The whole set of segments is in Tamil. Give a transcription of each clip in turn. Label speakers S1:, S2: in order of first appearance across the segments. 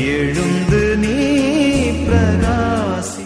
S1: எழுந்து நீ பிரகாசி.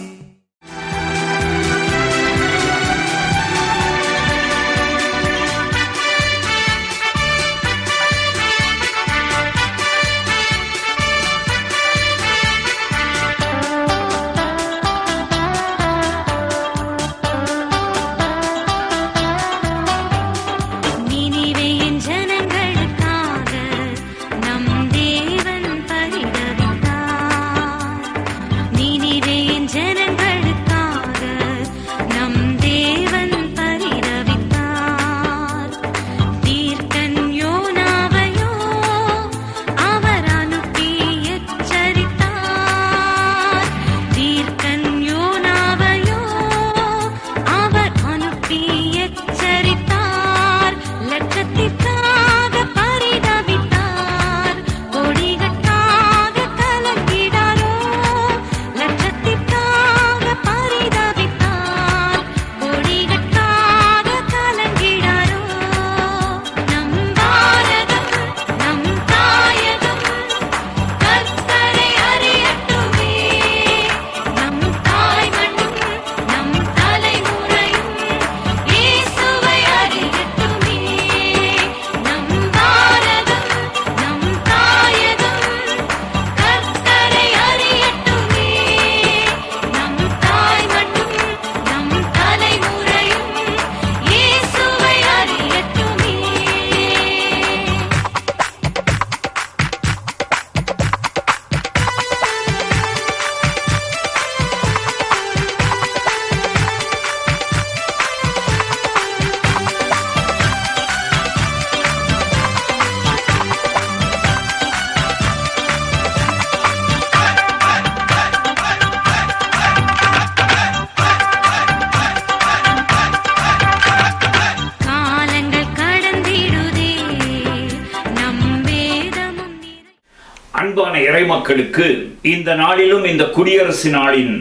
S2: அன்பான இறைமக்களுக்கு இந்த நாளிலும் இந்த குடியரசு நாளின்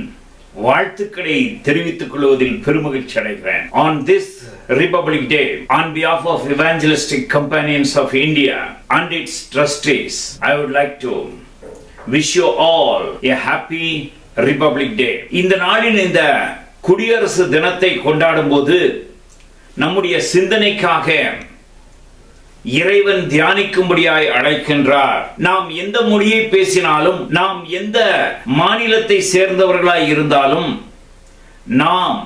S2: வாழ்த்துக்களை தெரிவித்துக் கொள்வதில் பெருமகிழ்ச்சி அடைகிறேன். On this Republic Day, on behalf of Evangelistic Companions of India and its trustees, I would like to wish you all a happy Republic Day. இந்த நாளின் இந்த குடியரசு தினத்தை கொண்டாடும் போது நம்முடைய சிந்தனைக்காக இறைவன் தியானிக்கும்படியாய் அழைக்கின்றார். நாம் எந்த மொழியை பேசினாலும், நாம் எந்த மாநிலத்தை சேர்ந்தவர்களாய் இருந்தாலும், நாம்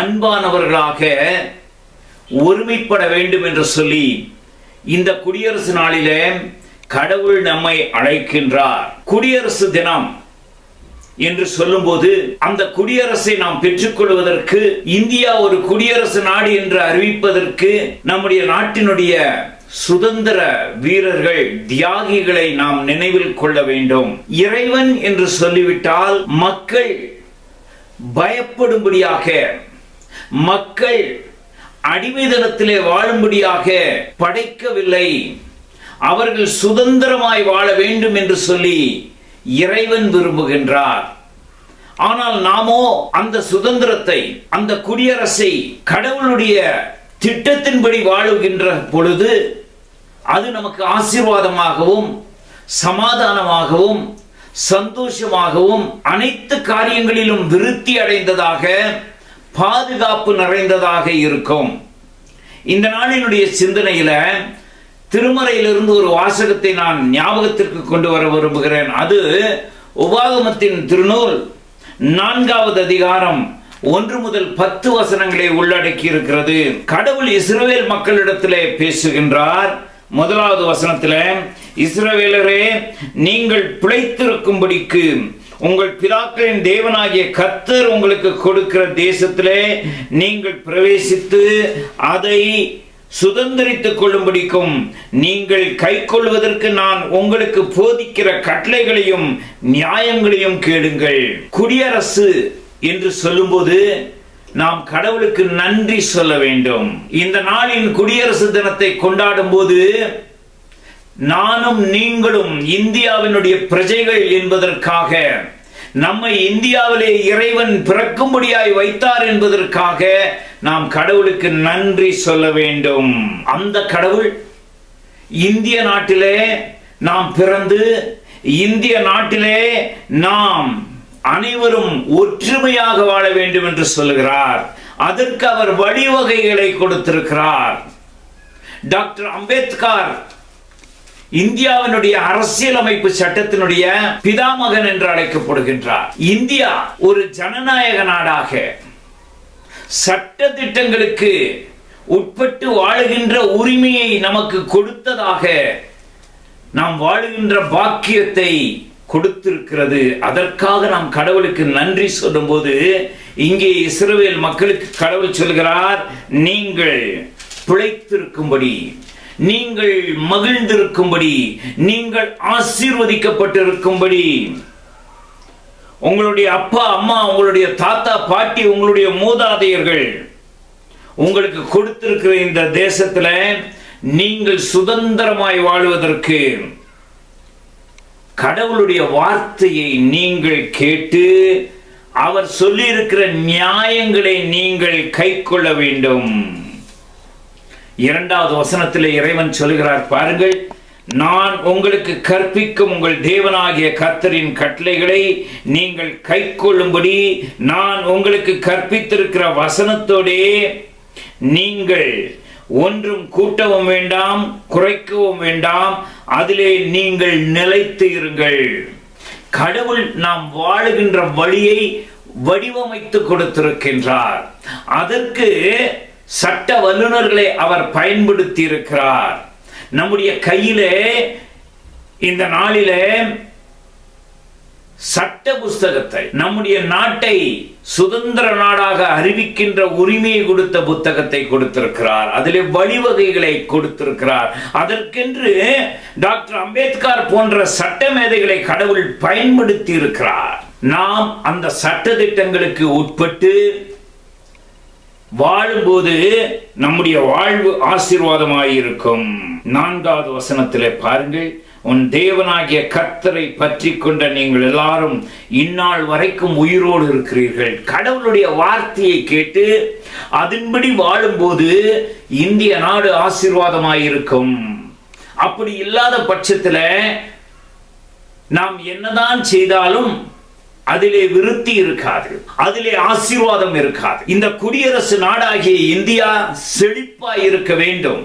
S2: அன்பானவர்களாக ஒருமைப்பட வேண்டும் என்று சொல்லி இந்த குடியரசு நாளிலே கடவுள் நம்மை அழைக்கின்றார். குடியரசு தினம் என்று சொல்லும்போது அந்த குடியரசை நாம் பெற்றுக்கொள்வதற்கு, இந்தியா ஒரு குடியரசு நாடு என்று அறிவிப்பதற்கு நம்முடைய நாட்டினுடைய சுதந்திர வீரர்கள், தியாகிகளை நாம் நினைவில் கொள்ள வேண்டும். இறைவன் என்று சொல்லிவிட்டால் மக்கள் பயப்படும்படியாக, மக்கள் அடிமைத்தனத்திலே வாழும்படியாக படைக்கவில்லை. அவர்கள் சுதந்திரமாய் வாழ வேண்டும் என்று சொல்லி இறைவன் விரும்புகின்றார். ஆனால் நாமோ அந்த சுதந்திரத்தை, அந்த குடியரசை கடவுளுடைய திட்டத்தின்படி வாழுகின்ற பொழுது அது நமக்கு ஆசீர்வாதமாகவும் சமாதானமாகவும் சந்தோஷமாகவும் அனைத்து காரியங்களிலும் விருத்தி அடைந்ததாக, பாதுகாப்பு நிறைந்ததாக இருக்கும். இந்த நாளினுடைய சிந்தனையில திருமறையிலிருந்து ஒரு வாசகத்தை நான் ஞாபகத்திற்கு கொண்டு வர விரும்புகிறேன். அது உபாகமத்தின் திருநூல் 4வது அதிகாரம் 1 முதல் 10 வசனங்களை உள்ளடக்கி இருக்கிறது. கடவுள் இஸ்ரவேல் மக்களிடத்திலே பேசுகின்றார். 1வது வசனத்திலே, இஸ்ரவேலரே, நீங்கள் பிழைத்திருக்கும்படிக்கு உங்கள் பிதாக்களின் தேவனாகிய கர்த்தர் உங்களுக்கு கொடுக்கிற தேசத்திலே நீங்கள் பிரவேசித்து அதை சுதந்திரித்துக் கொள்ளும்படிக்கும் நீங்கள் கைக்கொள்வதற்கு நான் உங்களுக்கு போதிக்கிற கட்டளைகளையும் நியாயங்களையும் கேளுங்கள். குடியரசு என்று சொல்லும்போது நாம் கடவுளுக்கு நன்றி சொல்ல வேண்டும். இந்த நாளின் குடியரசு தினத்தை கொண்டாடும் போது நானும் நீங்களும் இந்தியாவினுடைய பிரஜைகள் என்பதற்காக, நம்மை இந்தியாவிலே இறைவன் பிறக்கும்படியாய் வைத்தார் என்பதற்காக நாம் கடவுளுக்கு நன்றி சொல்ல வேண்டும். அந்த கடவுள் இந்திய நாட்டிலே நாம் பிறந்து இந்திய நாட்டிலே நாம் அனைவரும் ஒற்றுமையாக வாழ வேண்டும் என்று சொல்லுகிறார். அதற்கு அவர் வழிவகைகளை கொடுத்திருக்கிறார். டாக்டர் அம்பேத்கர் இந்தியாவினுடைய அரசியலமைப்பு சட்டத்தினுடைய பிதாமகன் என்று அழைக்கப்படுகின்றார். இந்தியா ஒரு ஜனநாயக நாடாக சட்ட திட்டங்களுக்கு உட்பட்டு வாழுகின்ற உரிமையை நமக்கு கொடுத்ததாக, நாம் வாழுகின்ற பாக்கியத்தை கொடுத்திருக்கிறது. அதற்காக நாம் கடவுளுக்கு நன்றி சொல்லும் போது இங்கே இஸ்ரவேல் மக்களுக்கு கடவுள் சொல்கிறார், நீங்கள் பிழைத்திருக்கும்படி, நீங்கள் மகிழ்ந்திருக்கும்படி, நீங்கள் ஆசீர்வதிக்கப்பட்டிருக்கும்படி, உங்களுடைய அப்பா அம்மா, உங்களுடைய தாத்தா பாட்டி, உங்களுடைய மூதாதையர்கள் உங்களுக்கு கொடுத்திருக்கிற இந்த தேசத்துல நீங்கள் சுதந்திரமாய் வாழ்வதற்கு கடவுளுடைய வார்த்தையை நீங்கள் கேட்டு அவர் சொல்லி இருக்கிற நியாயங்களை நீங்கள் கைக்கொள்ள வேண்டும். 2வது வசனத்தில் இறைவன் சொல்கிறார், பாருங்கள், நான் உங்களுக்கு கற்பிக்கும் உங்கள் தேவனாகிய கர்த்தரின் கட்டளைகளை நீங்கள் கைக்கொள்ளும்படி நான் உங்களுக்கு கற்பித்திருக்கிற வசனத்தோடே நீங்கள் ஒன்றும் கூட்டவும் வேண்டாம், குறைக்கவும் வேண்டாம், அதிலே நீங்கள் நிலைத்து இருங்கள். கடவுள் நாம் வாழுகின்ற வழியை வடிவமைத்து கொடுத்திருக்கின்றார். அதற்கு சட்ட வல்லுநர்களை அவர் பயன்படுத்தி இருக்கிறார். நம்முடைய கையிலே இந்த நாளிலே சட்ட புஸ்தகத்தை, நம்முடைய நாட்டை சுதந்திர நாடாக அறிவிக்கின்ற உரிமையை கொடுத்த புத்தகத்தை கொடுத்திருக்கிறார். அதிலே வழிவகைகளை கொடுத்திருக்கிறார். அதற்கென்று டாக்டர் அம்பேத்கர் போன்ற சட்ட மேதைகளை கடவுள் பயன்படுத்தி இருக்கிறார். நாம் அந்த சட்ட திட்டங்களுக்கு உட்பட்டு வாழும்போது நம்முடைய வாழ்வு ஆசீர்வாதமாயிருக்கும். 4வது வசனத்திலே பாருங்கள், உன் தேவனாகிய கர்த்தரை பற்றி கொண்ட நீங்கள் எல்லாரும் இந்நாள் வரைக்கும் உயிரோடு இருக்கிறீர்கள். கடவுளுடைய வார்த்தையை கேட்டு அதன்படி வாழும்போது இந்திய நாடு ஆசீர்வாதமாயிருக்கும். அப்படி இல்லாத பட்சத்தில் நாம் என்னதான் செய்தாலும் அதிலே விருத்தி இருக்காது, அதிலே ஆசீர்வாதம் இருக்காது. இந்த குடியரசு நாடாகிய இந்தியா செழிப்பாய் இருக்க வேண்டும்,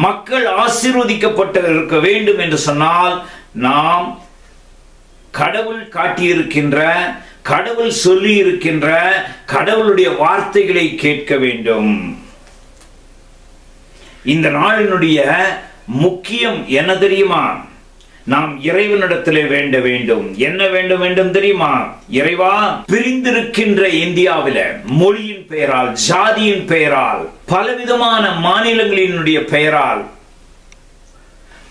S2: மக்கள் ஆசீர்வதிக்கப்பட்டு இருக்க வேண்டும் என்று சொன்னால் நாம் கடவுள் காட்டியிருக்கின்ற, கடவுள் சொல்லி இருக்கின்ற கடவுளுடைய வார்த்தைகளை கேட்க வேண்டும். இந்த நாளினுடைய முக்கியம் என்ன தெரியுமா? நாம் இறைவனிடத்திலே வேண்ட வேண்டும். என்ன வேண்டும் வேண்டும் தெரியுமா? இறைவா, பிரிந்திருக்கின்ற இந்தியாவில மொழியின் பெயரால், ஜாதியின் பெயரால், பலவிதமான மாநிலங்களினுடைய பெயரால்,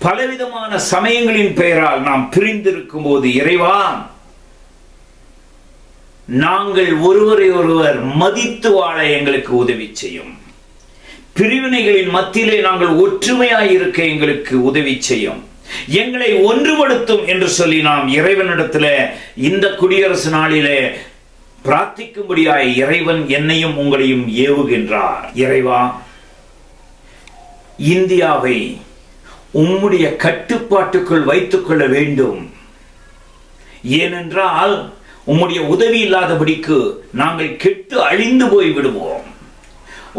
S2: பலவிதமான சமயங்களின் பெயரால் நாம் பிரிந்திருக்கும் போது இறைவா, நாங்கள் ஒருவரை ஒருவர் மதித்து வாழ எங்களுக்கு உதவி செய்யும். பிரிவினைகளின் மத்தியிலே நாங்கள் ஒற்றுமையாய் இருக்க எங்களுக்கு உதவி செய்யும். எங்களை ஒன்றுபடுத்தும் என்று சொல்லி நாம் இறைவனிடத்தில் இந்த குடியரசு நாளிலே பிரார்த்திக்கும்படியாய் இறைவன் என்னையும் உங்களையும் ஏவுகின்றார். இறைவா, இந்தியாவை உம்முடைய கட்டுப்பாட்டுக்குள் வைத்துக் கொள்ள வேண்டும். ஏனென்றால் உம்முடைய உதவி இல்லாதபடிக்கு நாங்கள் கெட்டு அழிந்து போய் விடுவோம்.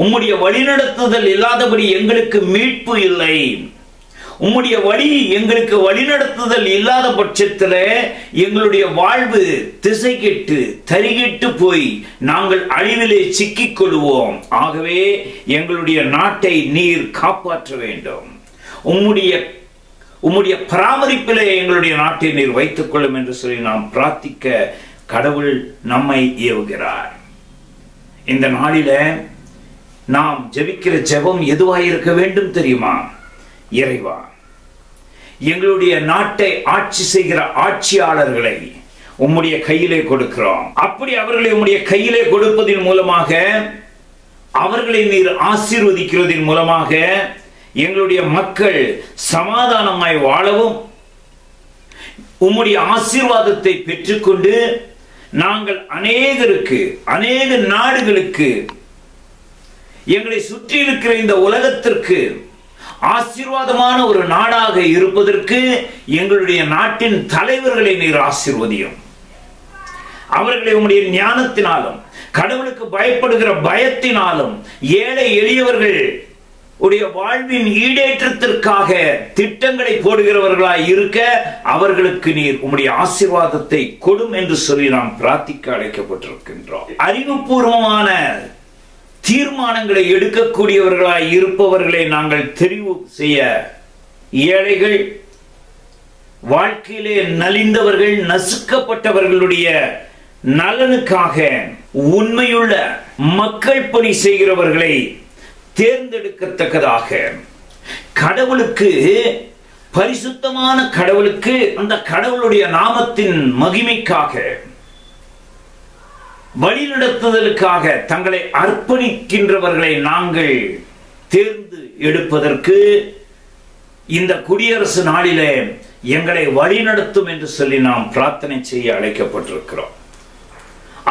S2: உம்முடைய வழிநடத்துதல் இல்லாதபடி எங்களுக்கு மீட்பு இல்லை. உம்முடைய வழி எங்களுக்கு வழிநடத்துதல் இல்லாத பட்சத்தில் எங்களுடைய வாழ்வு திசை கெட்டு தரிகெட்டு போய் நாங்கள் அழிவிலே சிக்கிக் கொள்வோம். ஆகவே எங்களுடைய நாட்டை நீர் காப்பாற்ற வேண்டும். உம்முடைய பராமரிப்பிலே எங்களுடைய நாட்டை நீர் வைத்துக் கொள்ளும் என்று சொல்லி நாம் பிரார்த்திக்க கடவுள் நம்மை ஏவுகிறார். இந்த நாளில நாம் ஜெபிக்கிற ஜெபம் எதுவாயிருக்க வேண்டும் தெரியுமா? இறைவா, எங்களுடைய நாட்டை ஆட்சி செய்கிற ஆட்சியாளர்களை உம்முடைய கையிலே கொடுக்கிறோம். அப்படி அவர்களை உம்முடைய கையிலே கொடுப்பதன் மூலமாக, அவர்களை நீர் ஆசீர்வதிக்கிறதின் மூலமாக எங்களுடைய மக்கள் சமாதானமாய் வாழவும், உம்முடைய ஆசீர்வாதத்தை பெற்றுக்கொண்டு நாங்கள் அநேகருக்கு, அநேக நாடுகளுக்கு, எங்களை சுற்றி இருக்கிற இந்த உலகத்திற்கு ஆசீர்வாதமான ஒரு நாடாக இருப்பதற்கு எங்களுடைய நாட்டின் தலைவர்களை நீர் ஆசீர்வதியும். அவர்களை உம்முடைய ஞானத்தினாலும் கடவுளுக்கு பயப்படுகிற பயத்தினாலும் ஏழை எளியவர்கள் உடைய வாழ்வின் ஈடேற்றத்திற்காக திட்டங்களை போடுகிறவர்களாய் இருக்க அவர்களுக்கு நீர் உம்முடைய ஆசீர்வாதத்தை கொடும் என்று சொல்லி நாம் பிரார்த்திக்க அழைக்கப்பட்டிருக்கின்றோம். அறிவுபூர்வமான தீர்மானங்களை எடுக்கக்கூடியவர்களாய் இருப்பவர்களை நாங்கள் தெரிவு செய்ய, ஏழைகள், வாழ்க்கையிலே நலிந்தவர்கள், நசுக்கப்பட்டவர்களுடைய நலனுக்காக உண்மையுள்ள மக்கள் பணி செய்கிறவர்களை தேர்ந்தெடுக்கத்தக்கதாக, கடவுளுக்கு, பரிசுத்தமான கடவுளுக்கு, அந்த கடவுளுடைய நாமத்தின் மகிமைக்காக, வழிநடத்துதலுக்காக தங்களை அர்ப்பணிக்கின்றவர்களை நாங்கள் தேர்ந்து எடுப்பதற்கு இந்த குடியரசு நாளிலே எங்களை வழிநடத்தும் என்று சொல்லி நாம் பிரார்த்தனை செய்ய அழைக்கப்பட்டிருக்கிறோம்.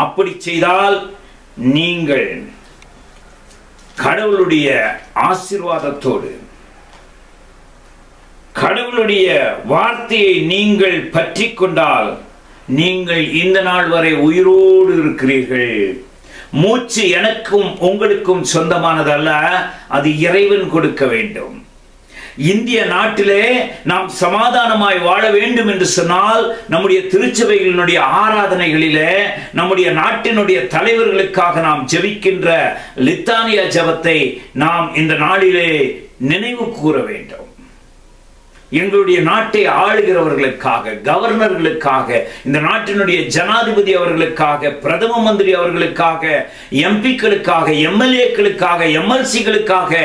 S2: அப்படி செய்தால் நீங்கள் கடவுளுடைய ஆசீர்வாதத்தோடு, கடவுளுடைய வார்த்தையை நீங்கள் பற்றி கொண்டால் நீங்கள் இந்த நாள் வரை உயிரோடு இருக்கிறீர்கள். மூச்சு எனக்கும் உங்களுக்கும் சொந்தமானதல்ல, அது இறைவன் கொடுக்க வேண்டும். இந்திய நாட்டிலே நாம் சமாதானமாய் வாழ வேண்டும் என்று சொன்னால் நம்முடைய திருச்சபைகளினுடைய ஆராதனைகளிலே நம்முடைய நாட்டினுடைய தலைவர்களுக்காக நாம் ஜெபிக்கின்ற லித்தானியா ஜெபத்தை நாம் இந்த நாளிலே நினைவு கூற வேண்டும். எங்களுடைய நாட்டை ஆளுகிறவர்களுக்காக, கவர்னர்களுக்காக, இந்த நாட்டினுடைய ஜனாதிபதி அவர்களுக்காக, பிரதம மந்திரி அவர்களுக்காக, எம்பிக்களுக்காக, எம்எல்ஏக்களுக்காக, எம்எல்சிகளுக்காக,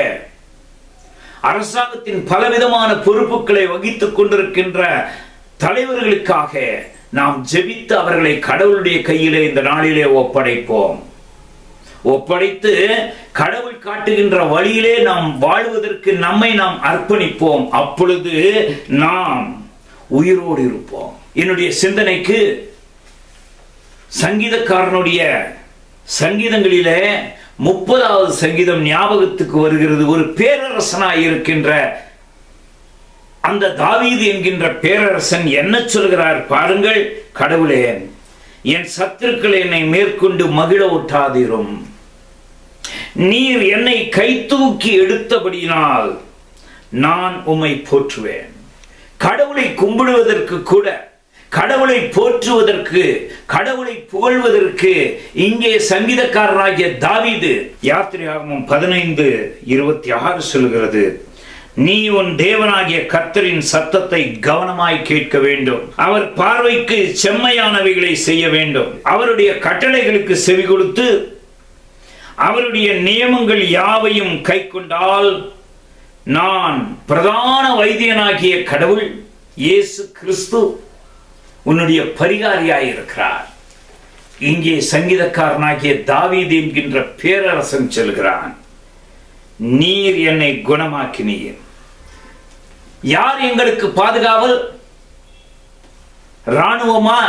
S2: அரசாங்கத்தின் பலவிதமான பொறுப்புகளை வகித்துக் கொண்டிருக்கின்ற தலைவர்களுக்காக நாம் ஜெபித்து அவர்களை கடவுளுடைய கையிலே இந்த நாளிலே ஒப்படைப்போம். ஒப்படைத்து கடவுள் காட்டுகின்ற வழியிலே நாம் வாழ்வதற்கு நம்மை நாம் அர்ப்பணிப்போம். அப்பொழுது நாம் உயிரோடு இருப்போம். என்னுடைய சிந்தனைக்கு சங்கீதக்காரனுடைய சங்கீதங்களிலே 30வது சங்கீதம் ஞாபகத்துக்கு வருகிறது. ஒரு பேரரசனாய் இருக்கின்ற அந்த தாவீது என்கின்ற பேரரசன் என்ன சொல்கிறார் பாருங்கள். கடவுளே, என் சத்துருக்கள் என்னை மேற்கொண்டு மகிழ ஒட்டாதிரும். நீர் என்னை கை தூக்கி எடுத்தபடியினால் நான் உம்மை போற்றுவேன். கடவுளை கும்பிடுவதற்கு கூட, கடவுளை போற்றுவதற்கு, கடவுளை புகழ்வதற்கு இங்கே சங்கீதக்காரராகிய தாவீது, யாத்திரையாகமம் 15:26 சொல்கிறது, நீ உன் தேவனாகிய கர்த்தரின் சத்தத்தை கவனமாய் கேட்க வேண்டும். அவர் பார்வைக்கு செம்மையானவைகளை செய்ய வேண்டும். அவருடைய கட்டளைகளுக்கு செவி கொடுத்து அவருடைய நியமங்கள் யாவையும் கை கொண்டால் நான் பிரதான வைத்தியனாகிய கடவுள் இயேசு கிறிஸ்து உன்னுடைய பரிகாரியாய் இருக்கிறார். இங்கே சங்கீதக்காரனாகிய தாவீது என்கின்ற பேரரசன் சொல்கிறான், நீர் என்னை குணமாக்கினீர். யார் எங்களுக்கு பாதுகாவல்? ராணுவமா?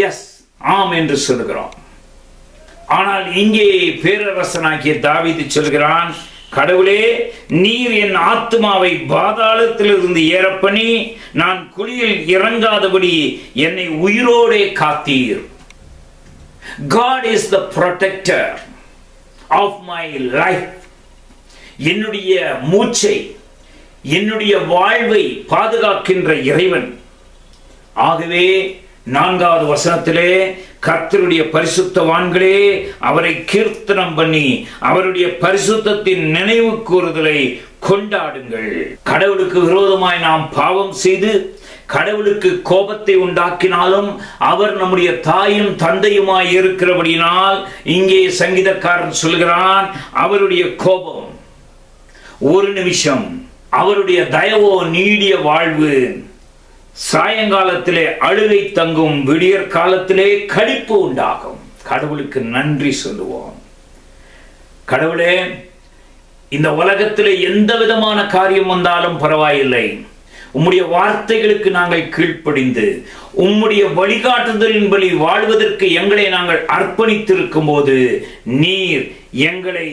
S2: எஸ், ஆம் என்று சொல்கிறோம். ஆனால் இங்கே பேரரசனாகிய தாவீது சொல்கிறான், கடவுளே, நீர் என் ஆத்துமாவை பாதாளத்திலிருந்து ஏறப்பண்ணி நான் குழியில் இறங்காதபடி என்னை உயிரோடே காத்தீர். God is the protector of my life. என்னுடைய மூச்சை, என்னுடைய வாழ்வை பாதுகாக்கின்ற இறைவன். ஆகவே 4வது வசனத்திலே கர்த்தருடைய பரிசுத்தவான்களே அவரை கீர்த்தனம் பண்ணி அவருடைய பரிசுத்தத்தின் நினைவு கூறுதலை கொண்டாடுங்கள். கடவுளுக்கு விரோதமாய் நாம் பாவம் செய்து கடவுளுக்கு கோபத்தை உண்டாக்கினாலும் அவர் நம்முடைய தாயும் தந்தையுமாய் இருக்கிறபடியினால் இங்கே சங்கீதக்காரன் சொல்கிறான், அவருடைய கோபம் ஒரு நிமிஷம், அவருடைய தயவோ நீடிய வாழ்வு. சாயங்காலத்திலே அழுகை தங்கும், விடியற் காலத்திலே களிப்பு உண்டாகும். கடவுளுக்கு நன்றி சொல்லுவோம். கடவுளே, இந்த உலகத்திலே எந்த விதமான காரியம் வந்தாலும் பரவாயில்லை, உம்முடைய வார்த்தைகளுக்கு நாங்கள் கீழ்ப்படிந்து உம்முடைய வழிகாட்டுதலின்படி வாழ்வதற்கு எங்களை நாங்கள் அர்ப்பணித்திருக்கும் போது நீர் எங்களை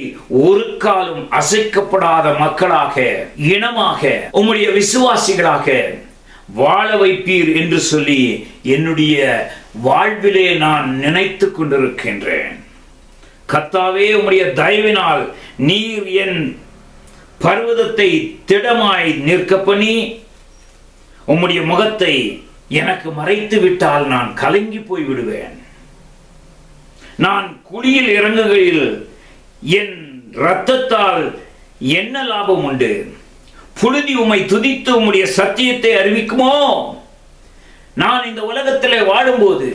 S2: ஒரு காலம் அசைக்கப்படாத மக்களாக, இனமாக, உம்முடைய விசுவாசிகளாக வாழ வைப்பீர் என்று சொல்லி என்னுடைய வாழ்விலே நான் நினைத்து கொண்டிருக்கின்றேன். கர்த்தாவே, உம்முடைய தயவினால் நீர் என் பர்வதத்தை திடமாய் நிற்க பண்ணி உம்முடைய முகத்தை எனக்கு மறைத்து விட்டால் நான் கலங்கி போய் விடுவேன். நான் குழியில் இறங்குகையில் என் இரத்தத்தால் என்ன லாபம் உண்டு? புழுதி உம்மை துதித்து உம்முடைய சத்தியத்தை அறிவிக்குமோ? நான் இந்த உலகத்திலே வாழும்போது,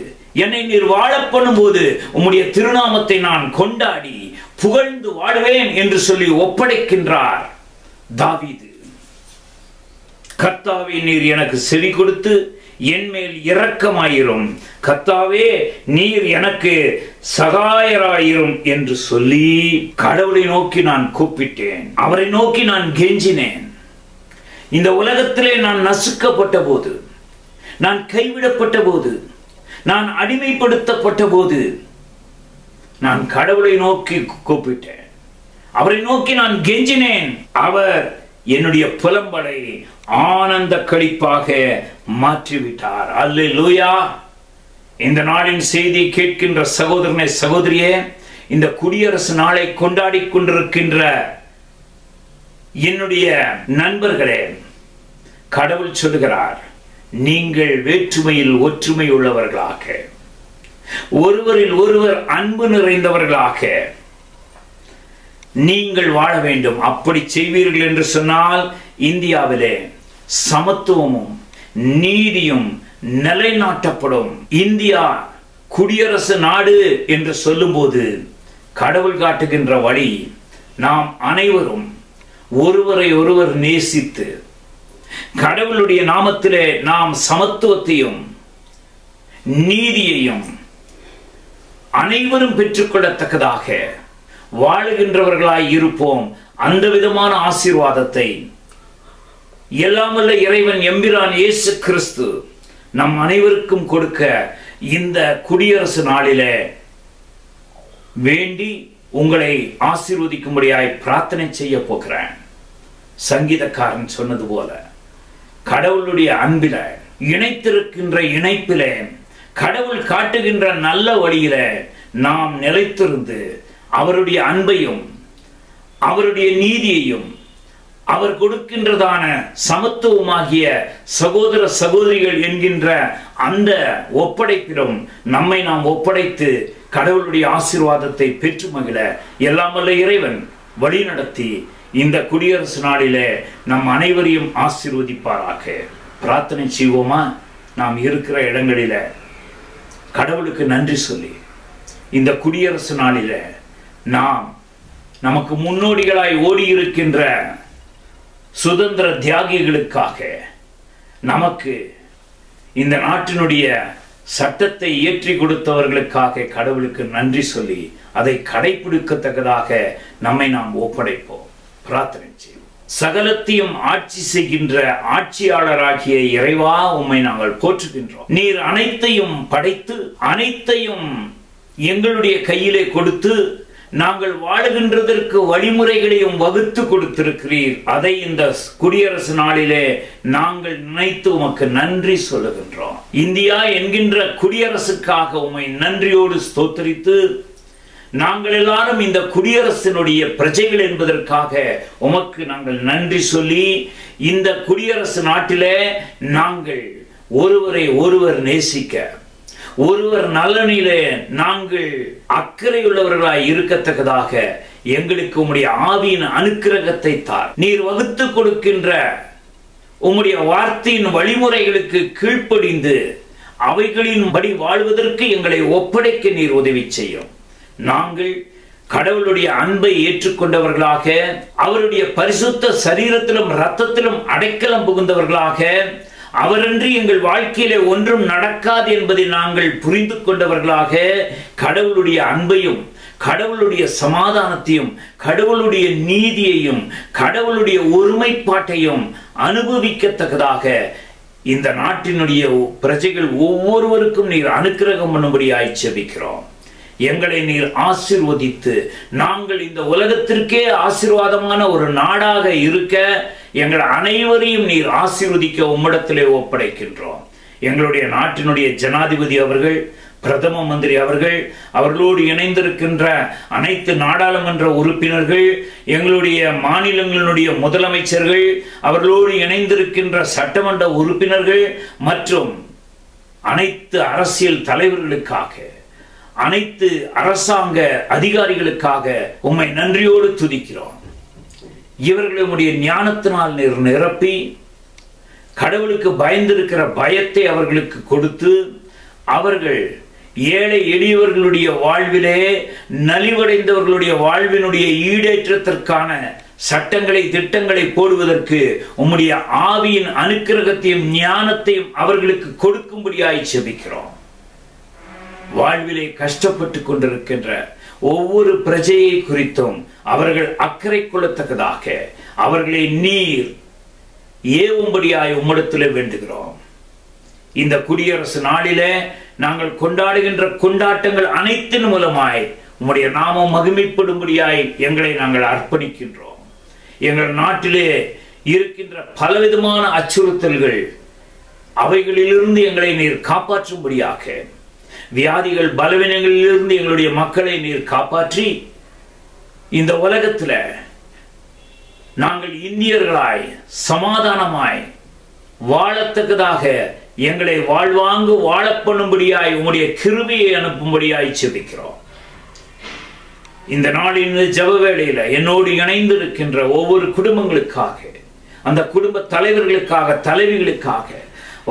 S2: என்னை நீர் வாழ பண்ணும்போது உம்முடைய திருநாமத்தை நான் கொண்டாடி புகழ்ந்து வாழுவேன் என்று சொல்லி ஒப்படைக்கின்றார் தாவீது. கர்த்தாவே, நீர் எனக்கு செவி கொடுத்து என் மேல் இரக்கமாயிரும். கர்த்தாவே, நீர் எனக்கு சகாயராயிரும் என்று சொல்லி கடவுளை நோக்கி நான் கூப்பிட்டேன். அவரை நோக்கி நான் கெஞ்சினேன். இந்த உலகத்திலே நான் நசுக்கப்பட்ட போது, நான் கைவிடப்பட்ட போது, நான் அடிமைப்படுத்தப்பட்ட போது நான் கடவுளை நோக்கி கூப்பிட்டேன். அவரை நோக்கி நான் கெஞ்சினேன். அவர் என்னுடைய புலம்பலை ஆனந்த களிப்பாக மாற்றிவிட்டார். அல்லேலூயா. இந்த நாளின் செய்தி கேட்கின்ற சகோதரனே, சகோதரியே, இந்த குடியரசு நாளை கொண்டாடி கொண்டிருக்கின்ற என்னுடைய நண்பர்களே, கடவுள் சொல்லுகிறார், நீங்கள் வேற்றுமையில் ஒற்றுமை உள்ளவர்களாக, ஒருவரில் ஒருவர் அன்பு நிறைந்தவர்களாக நீங்கள் வாழ வேண்டும். அப்படி செய்வீர்கள் என்று சொன்னால் இந்தியாவிலே சமத்துவமும் நீதியும் நிலைநாட்டப்படும். இந்தியா குடியரசு நாடு என்று சொல்லும்போது கடவுள் காட்டுகின்ற வழி, நாம் அனைவரும் ஒருவரை ஒருவர் நேசித்து கடவுளுடைய நாமத்திலே நாம் சமத்துவத்தையும் நீதியையும் அனைவரும் பெற்றுக்கொள்ளத்தக்கதாக வாழுகின்றவர்களாய் இருப்போம். அந்த விதமான ஆசீர்வாதத்தை எல்லாம் வல்ல இறைவன் எம்பிரான் இயேசு கிறிஸ்து நம் அனைவருக்கும் கொடுக்க இந்த குடியரசு நாளிலே வேண்டி உங்களை ஆசீர்வதிக்கும்படியாய் பிரார்த்தனை செய்ய போகிறேன். சங்கீதக்காரன் சொன்னது போல, கடவுளுடைய அன்பில இணைத்திருக்கின்ற இணைப்பிலே, கடவுள் காட்டுகின்ற நல்ல வழியில நாம் நிலைத்திருந்து அவருடைய அன்பையும் அவருடைய நீதியையும் அவர் கொடுக்கின்றதான சமத்துவமாகிய சகோதர சகோதரிகள் என்கின்ற அந்த ஒப்படைப்பிலும் நம்மை நாம் ஒப்படைத்து கடவுளுடைய ஆசீர்வாதத்தை பெற்று மகிழ எல்லாம் வல்ல இறைவன் வழி நடத்தி இந்த குடியரசு நாளிலே நம் அனைவரையும் ஆசீர்வதிப்பாராக. பிரார்த்தனை செய்வோமா? நாம் இருக்கிற இடங்களில கடவுளுக்கு நன்றி சொல்லி இந்த குடியரசு நாளில நாம் நமக்கு முன்னோடிகளாய் ஓடி இருக்கின்ற சுதந்திர தியாகிகளுக்காக, நமக்கு இந்த நாட்டினுடைய சட்டத்தை இயற்றி கொடுத்தவர்களுக்காக கடவுளுக்கு நன்றி சொல்லி அதை கடைபிடிக்கத்தக்கதாக நம்மை நாம் ஒப்படைப்போம். பிரார்த்தனை செய்வோம். சகலத்தையும் ஆட்சி செய்கின்ற ஆட்சியாளராகிய இறைவா, உம்மை நாங்கள் போற்றுகின்றோம். நீர் அனைத்தையும் படைத்து அனைத்தையும் எங்களுடைய கையிலே கொடுத்து நாங்கள் வாழுகின்றதற்கு வழிமுறைகளையும் வகுத்து கொடுத்திருக்கிறீர். அதை இந்த குடியரசு நாளிலே நாங்கள் நினைத்து உமக்கு நன்றி சொல்லுகின்றோம். இந்தியா என்கின்ற குடியரசுக்காக உம்மை நன்றியோடு ஸ்தோத்திரித்து, நாங்கள் எல்லாரும் இந்த குடியரசினுடைய பிரஜைகள் என்பதற்காக உமக்கு நாங்கள் நன்றி சொல்லி, இந்த குடியரசு நாட்டிலே நாங்கள் ஒருவரை ஒருவர் நேசிக்க, ஒருவர் நலனிலே நாங்கள் அக்கறையுள்ளவர்களாய் இருக்கத்தக்கதாக எங்களுக்கு உம்முடைய ஆவியின் அனுக்கிரகத்தை தார். நீர் வகுத்து கொடுக்கின்ற உம்முடைய வார்த்தையின் வழிமுறைகளுக்கு கீழ்ப்படிந்து அவைகளின்படி வாழ்வதற்கு எங்களை ஒப்படைக்க நீர் உதவி செய்யும். நாங்கள் கடவுளுடைய அன்பை ஏற்றுக்கொண்டவர்களாக, அவருடைய பரிசுத்த சரீரத்திலும் இரத்தத்திலும் அடைக்கலம் புகுந்தவர்களாக, அவரன்றி எங்கள் வாழ்க்கையிலே ஒன்றும் நடக்காது என்பதை நாங்கள் புரிந்து கொண்டவர்களாக, கடவுளுடைய அன்பையும் கடவுளுடைய சமாதானத்தையும் கடவுளுடைய நீதியையும் கடவுளுடைய ஒருமைப்பாட்டையும் அனுபவிக்கத்தக்கதாக இந்த நாட்டினுடைய பிரஜைகள் ஒவ்வொருவருக்கும் நீர் அனுக்கிரகம் பண்ணும்படியாய் ஜெபிக்கிறோம். எங்களை நீர் ஆசீர்வதித்து நாங்கள் இந்த உலகத்திற்கே ஆசீர்வாதமான ஒரு நாடாக இருக்க எங்கள் அனைவரையும் நீர் ஆசீர்வதிக்க உம்மிடத்திலே ஒப்படைக்கின்றோம். எங்களுடைய நாட்டினுடைய ஜனாதிபதி அவர்கள், பிரதம மந்திரி அவர்கள், அவர்களோடு இணைந்திருக்கின்ற அனைத்து நாடாளுமன்ற உறுப்பினர்கள், எங்களுடைய மாநிலங்களுடைய முதலமைச்சர்கள், அவர்களோடு இணைந்திருக்கின்ற சட்டமன்ற உறுப்பினர்கள் மற்றும் அனைத்து அரசியல் தலைவர்களுக்காக, அனைத்து அரசாங்க அதிகாரிகளுக்காக உம்மை நன்றியோடு துதிக்கிறோம். இவர்களுடைய ஞானத்தினால் நீர் நிரப்பி கடவுளுக்கு பயந்திருக்கிற பயத்தை அவர்களுக்கு கொடுத்து அவர்கள் ஏழை எளியவர்களுடைய வாழ்விலே நலிவடைந்தவர்களுடைய வாழ்வினுடைய ஈடேற்றத்திற்கான சட்டங்களை திட்டங்களை போடுவதற்கு உம்முடைய ஆவியின் அனுக்கிரகத்தையும் ஞானத்தையும் அவர்களுக்கு கொடுக்கும்படியாய் செபிக்கிறோம். வாழ்விலே கஷ்டப்பட்டு கொண்டிருக்கின்ற ஒவ்வொரு பிரஜையை குறித்தும் அவர்கள் அக்கறை கொள்ளத்தக்கதாக அவர்களை நீர் ஏவும்படியாய் உம்மிடத்திலே வேண்டுகிறோம். இந்த குடியரசு நாளிலே நாங்கள் கொண்டாடுகின்ற கொண்டாட்டங்கள் அனைத்தின் மூலமாய் உம்முடைய நாமம் மகிமைப்படும்படியாய் எங்களை நாங்கள் அர்ப்பணிக்கின்றோம். எங்கள் நாட்டிலே இருக்கின்ற பலவிதமான அச்சுறுத்தல்கள் அவைகளிலிருந்து எங்களை நீர் காப்பாற்றும்படியாக, வியாதிகள் பலவீனங்களிலிருந்து எங்களுடைய மக்களை நீர் காப்பாற்றி இந்த உலகத்தில் நாங்கள் இந்தியர்களாய் சமாதானமாய் வாழத்தக்கதாக எங்களை வாழ்வாங்கு வாழ பண்ணும்படியாய் உம்முடைய கிருபையை அனுப்பும்படியாய் செபிக்கிறோம். இந்த நாளின் ஜெப வேளையில என்னோடு இணைந்திருக்கின்ற ஒவ்வொரு குடும்பங்களுக்காக, அந்த குடும்ப தலைவர்களுக்காக, தலைவிகளுக்காக,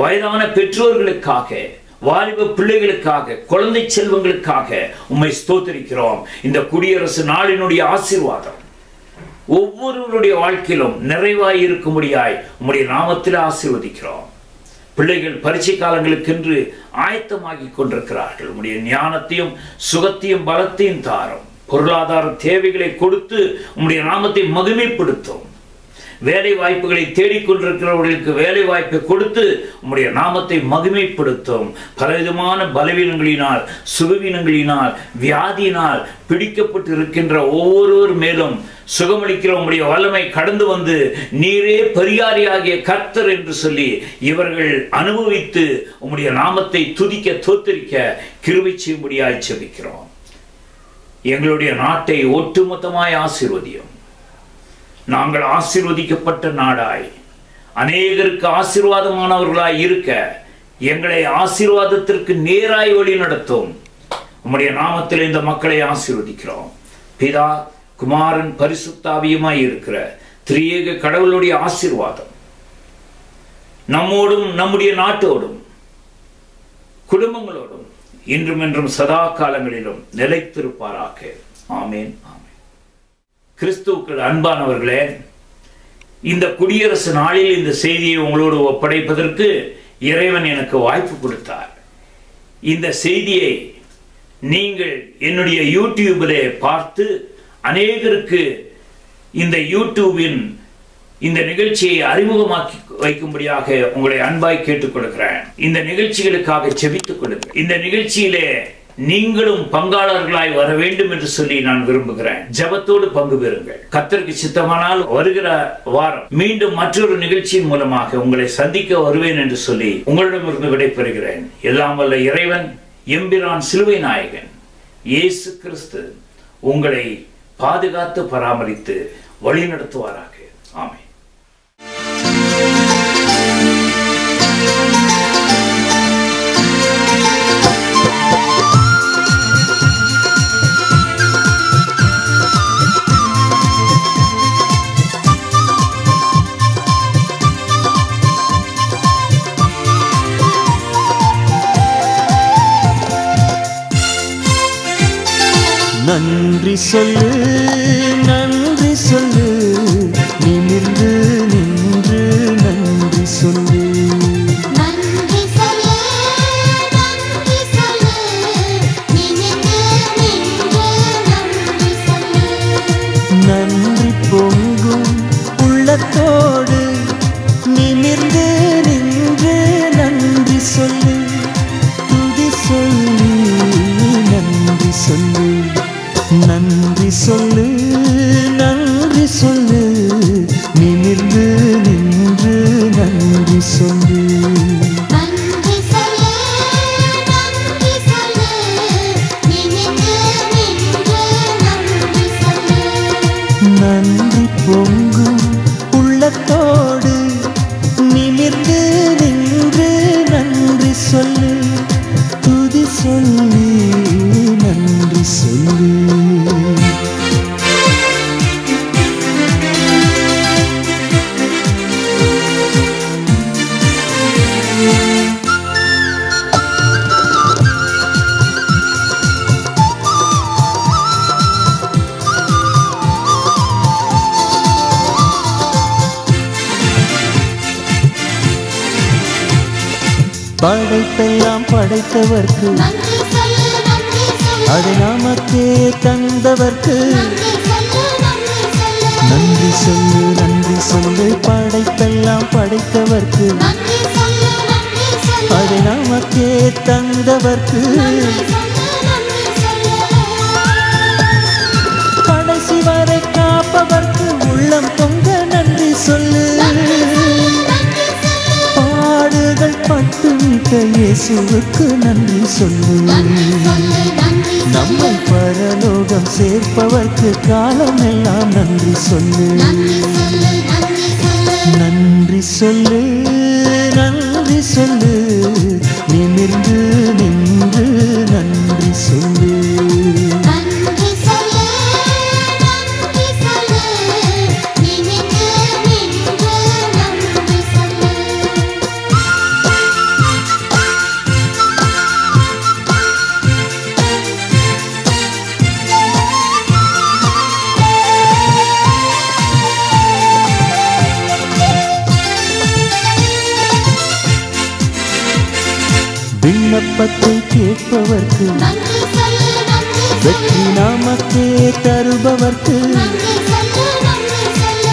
S2: வயதான பெற்றோர்களுக்காக, வாலிப பிள்ளைகளுக்காக, குழந்தை செல்வங்களுக்காக உம்மை ஸ்தோத்திரிக்கிறோம். இந்த குடியரசு நாளினுடைய ஆசீர்வாதம் ஒவ்வொருவருடைய வாழ்க்கையிலும் நிறைவாய் இருக்கும்படியாய் உம்முடைய நாமத்தில் ஆசீர்வதிக்கிறோம். பிள்ளைகள் பரீட்சை காலங்களுக்கென்று ஆயத்தமாகி கொண்டிருக்கிறார்கள். உம்முடைய ஞானத்தையும் சுகத்தையும் பலத்தையும் தாரும். பொருளாதார தேவைகளை கொடுத்து உம்முடைய நாமத்தை மகிமைப்படுத்தும். வேலை வாய்ப்புகளை தேடிக்கொண்டிருக்கிறவர்களுக்கு வேலை வாய்ப்பை கொடுத்து உம்முடைய நாமத்தை மகிமைப்படுத்தும். பலவிதமான பலவீனங்களினால், சுகவீனங்களினால், வியாதியினால் பிடிக்கப்பட்டு இருக்கின்ற ஒவ்வொருவர் மேலும் சுகமளிக்கிற உம்முடைய வல்லமை கடந்து வந்து நீரே பரிகாரியாகிய கர்த்தர் என்று சொல்லி இவர்கள் அனுபவித்து உம்முடைய நாமத்தை துதிக்க தோத்தரிக்க கிருபை செய்யும்படியாய் செபிக்கிறோம். எங்களுடைய நாட்டை ஒட்டுமொத்தமாய் ஆசீர்வதியும். நாங்கள் ஆசீர்வதிக்கப்பட்ட நாடாய் அநேகருக்கு ஆசீர்வாதமானவர்களாய் இருக்க எங்களை ஆசீர்வாதத்திற்கு நேராய் வழி நடத்தும். உம்முடைய நாமத்தில் இந்த மக்களை ஆசீர்வதிக்கிறோம். பிதா, குமாரன், பரிசுத்தாவியுமாய் இருக்கிற திரியேக கடவுளுடைய ஆசீர்வாதம் நம்மோடும் நம்முடைய நாட்டோடும் குடும்பங்களோடும் இன்றும் என்றும் சதா காலங்களிலும் நிலைத்திருப்பாராக. ஆமேன். கிறிஸ்துவுக்குள் அன்பானவர்களே, இந்த குடியரசு நாளில் இந்த செய்தியை உங்களோடு ஒப்படைப்பதற்கு இறைவன் எனக்கு வாய்ப்பு கொடுத்தார். இந்த செய்தியை நீங்கள் என்னுடைய யூடியூபிலே பார்த்து அநேகருக்கு இந்த யூடியூபின் இந்த நிகழ்ச்சியை அறிமுகமாக்கி வைக்கும்படியாக உங்களை அன்பாய் கேட்டுக்கொள்கிறேன். இந்த நிகழ்ச்சிகளுக்காக செபித்துக் கொள்ளுங்கள். இந்த நிகழ்ச்சியிலே நீங்களும் பங்காளர்களாய் வர வேண்டும் என்று சொல்லி நான் விரும்புகிறேன். ஜெபத்தோடு பங்கு பெறுங்கள். கர்த்தருக்கு சித்தமானால் வருகிற வாரம் மீண்டும் மற்றொரு நிகழ்ச்சியின் மூலமாக உங்களை சந்திக்க வருவேன் என்று சொல்லி உங்களிடமிருந்து விடைபெறுகிறேன். எல்லாம் வல்ல இறைவன், எம்பிரான் சிலுவை நாயகன் இயேசு கிறிஸ்து உங்களை பாதுகாத்து பராமரித்து வழி நடத்துவாராக. ஆமென்.
S1: நன்றி சொல்லு, நன்றி சொல்லு, நிமிர்ந்து நின்று நன்றி சொல்லு.
S3: நன்றி சொல்லு, நன்றி சொல்லு, நிமிர்ந்து நின்று நன்றி சொல்லு.
S1: நன்றி பொங்கும் உள்ளத்தோடு நிமிர்ந்து நின்று நன்றி சொல்லு. துதி சொல்லி நன்றி சொல்லு. படைப்பெல்லாம் படைத்தவர்க்கு
S3: நன்றி சொல்லு நன்றி சொல்லு
S1: அதை நமக்கே தந்தவர்க்கு
S3: நன்றி சொல்லு
S1: நன்றி சொல்லு படைப்பெல்லாம் படைத்தவர்க்கு
S3: நன்றி சொல்லு நன்றி சொல்லு
S1: அதை நமக்கே தந்தவர்க்கு கடைசி வரை காப்பவர்க்கு உள்ளம் பொங்க நன்றி சொல்லு பாடுகள் பட்டு மீட்ட இயேசுவுக்கு நன்றி சொல்லு நம்மை பரலோகம் சேர்ப்பவர்க்கு காலமெல்லாம் நன்றி சொல்லு நன்றி சொல்லு நன்றி சொல்லு நிமிர்ந்து நின்று நன்றி சொல்லு
S3: நன்றி சொல்லு நன்றி சொல்லு நிமிர்ந்து நின்று நன்றி சொல்லு
S1: விண்ணப்பத்தை கேட்பவர்க்கு
S3: நன்றி சொல்லு நன்றி
S1: வெற்றி நமக்கே தருபவர்க்கு
S3: நன்றி சொல்லு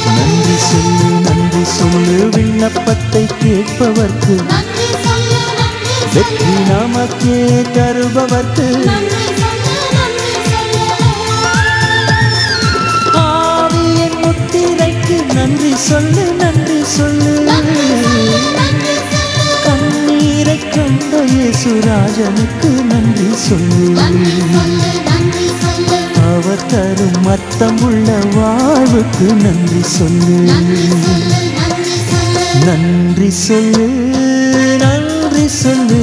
S1: நன்றி சொல்லு நன்றி சொல்லு விண்ணப்பத்தை கேட்பவர்க்கு
S3: நன்றி சொல்லு நன்றி
S1: வெற்றி நமக்கே தருபவர்க்கு
S3: நன்றி சொல்லு
S1: ஆவியின் முத்திரைக்கு நன்றி சொல்லு நன்றி சொல்லு கண்ணீரை கண்ட இயேசுராஜனுக்கு நன்றி சொல்லு
S3: நன்றி சொல்லு
S1: அவர் தரும் அர்த்தமுள்ள வாழ்வுக்கு நன்றி சொல்லு
S3: நன்றி சொல்லு
S1: நன்றி சொல்லு நன்றி சொல்லு